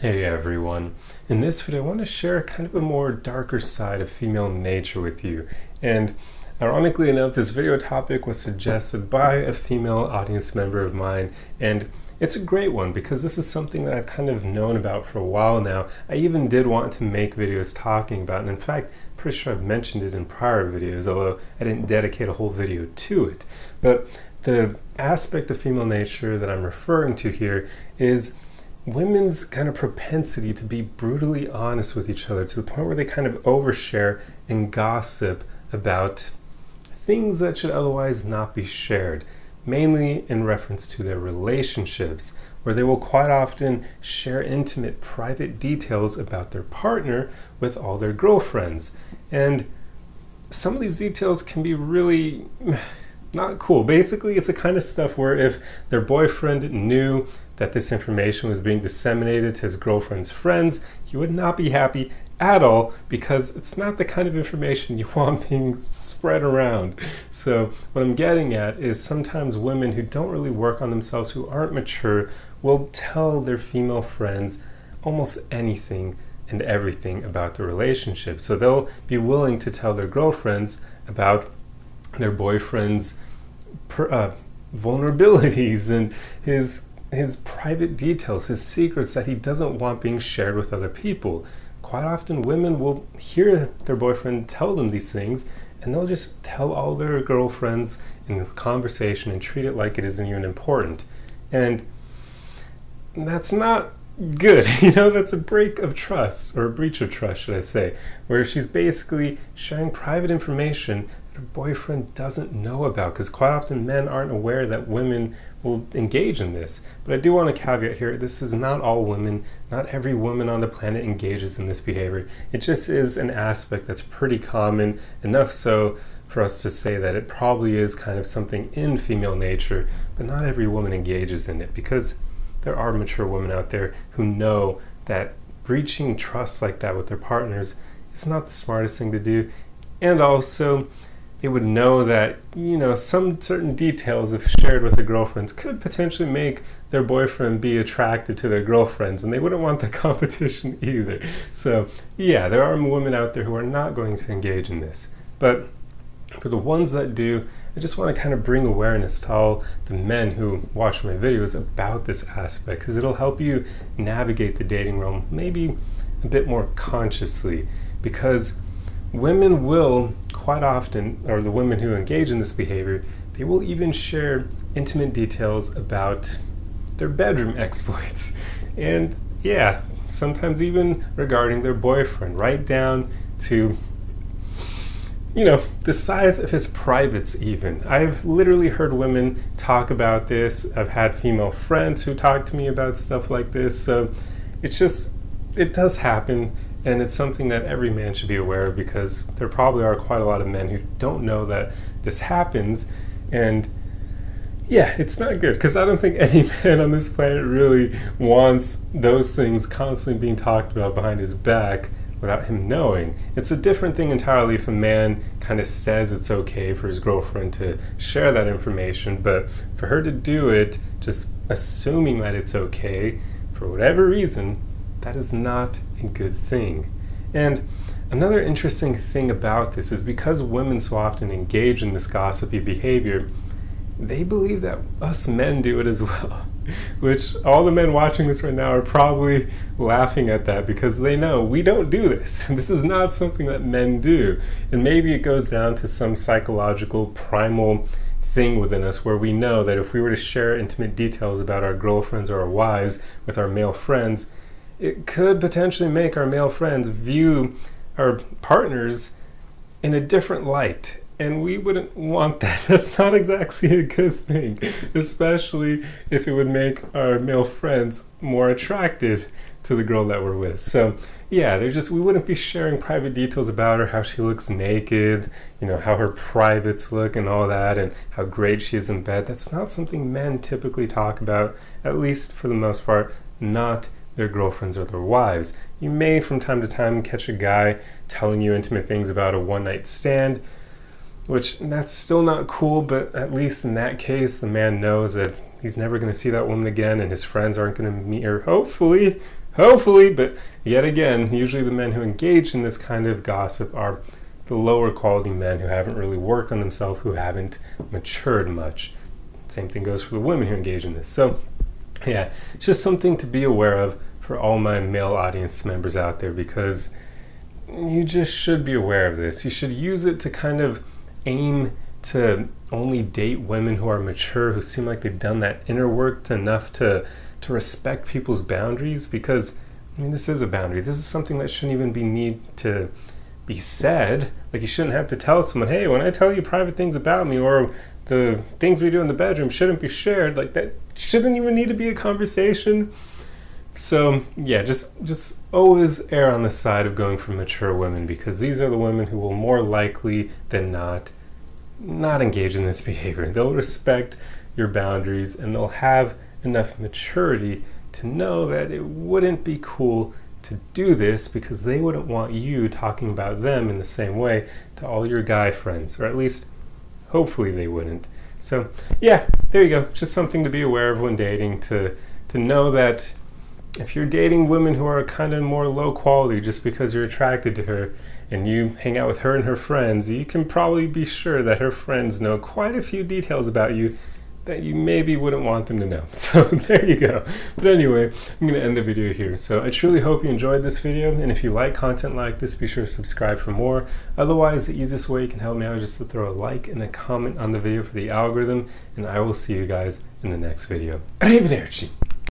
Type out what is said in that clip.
Hey everyone. In this video I want to share kind of a more darker side of female nature with you. And ironically enough, this video topic was suggested by a female audience member of mine, and it's a great one because this is something that I've kind of known about for a while now. I even did want to make videos talking about it, and in fact, pretty sure I've mentioned it in prior videos, although I didn't dedicate a whole video to it. But the aspect of female nature that I'm referring to here is women's kind of propensity to be brutally honest with each other to the point where they kind of overshare and gossip about things that should otherwise not be shared, mainly in reference to their relationships, where they will quite often share intimate, private details about their partner with all their girlfriends. And some of these details can be really not cool. Basically, it's the kind of stuff where if their boyfriend knew that this information was being disseminated to his girlfriend's friends, he would not be happy at all because it's not the kind of information you want being spread around. So what I'm getting at is sometimes women who don't really work on themselves, who aren't mature, will tell their female friends almost anything and everything about the relationship. So they'll be willing to tell their girlfriends about their boyfriend's vulnerabilities and his private details, his secrets that he doesn't want being shared with other people. Quite often women will hear their boyfriend tell them these things, and they'll just tell all their girlfriends in conversation and treat it like it isn't even important. And that's not good. That's a break of trust, or a breach of trust, should I say, where she's basically sharing private information her boyfriend doesn't know about, because quite often men aren't aware that women will engage in this. But I do want to caveat here, this is not all women. Not every woman on the planet engages in this behavior. It just is an aspect that's pretty common, enough so for us to say that it probably is kind of something in female nature, but not every woman engages in it, because there are mature women out there who know that breaching trust like that with their partners is not the smartest thing to do. And also, they would know that, some certain details, if shared with their girlfriends, could potentially make their boyfriend be attracted to their girlfriends, and they wouldn't want the competition either. So, yeah, there are women out there who are not going to engage in this. But for the ones that do, I just want to kind of bring awareness to all the men who watch my videos about this aspect, because it'll help you navigate the dating realm maybe a bit more consciously, because women will quite often, or the women who engage in this behavior, they will even share intimate details about their bedroom exploits. And yeah, sometimes even regarding their boyfriend, right down to, the size of his privates even. I've literally heard women talk about this. I've had female friends who talk to me about stuff like this. So it does happen. And it's something that every man should be aware of, because there probably are quite a lot of men who don't know that this happens. And yeah, it's not good, because I don't think any man on this planet really wants those things constantly being talked about behind his back without him knowing. It's a different thing entirely if a man kind of says it's okay for his girlfriend to share that information, but for her to do it just assuming that it's okay for whatever reason, that is not a good thing. And another interesting thing about this is, because women so often engage in this gossipy behavior, they believe that us men do it as well. Which all the men watching this right now are probably laughing at that, because they know we don't do this. This is not something that men do. And maybe it goes down to some psychological primal thing within us, where we know that if we were to share intimate details about our girlfriends or our wives with our male friends, it could potentially make our male friends view our partners in a different light. And we wouldn't want that. That's not exactly a good thing, especially if it would make our male friends more attracted to the girl that we're with. So yeah, we wouldn't be sharing private details about her, how she looks naked, how her privates look and all that, and how great she is in bed. That's not something men typically talk about, at least for the most part, not their girlfriends or their wives. You may from time to time catch a guy telling you intimate things about a one-night stand, which that's still not cool, but at least in that case, the man knows that he's never going to see that woman again, and his friends aren't going to meet her, hopefully, Hopefully, but yet again, usually the men who engage in this kind of gossip are the lower quality men who haven't really worked on themselves, who haven't matured much. Same thing goes for the women who engage in this. So yeah, it's just something to be aware of for all my male audience members out there, because you just should be aware of this. You should use it to kind of aim to only date women who are mature, who seem like they've done that inner work enough to respect people's boundaries, because I mean, this is a boundary. This is something that shouldn't even need to be said. Like, you shouldn't have to tell someone, hey, when I tell you private things about me, or the things we do in the bedroom shouldn't be shared. Like, that shouldn't even need to be a conversation. So yeah, just always err on the side of going for mature women, because these are the women who will more likely than not engage in this behavior. They'll respect your boundaries, and they'll have enough maturity to know that it wouldn't be cool to do this, because they wouldn't want you talking about them in the same way to all your guy friends, or at least hopefully they wouldn't. So yeah, there you go. Just something to be aware of when dating, to know that if you're dating women who are kind of more low quality just because you're attracted to her, and you hang out with her and her friends, you can probably be sure that her friends know quite a few details about you that you maybe wouldn't want them to know. So there you go. But anyway, I'm going to end the video here. So I truly hope you enjoyed this video, and if you like content like this, be sure to subscribe for more. Otherwise, the easiest way you can help me out is just to throw a like and a comment on the video for the algorithm, and I will see you guys in the next video. Arrivederci!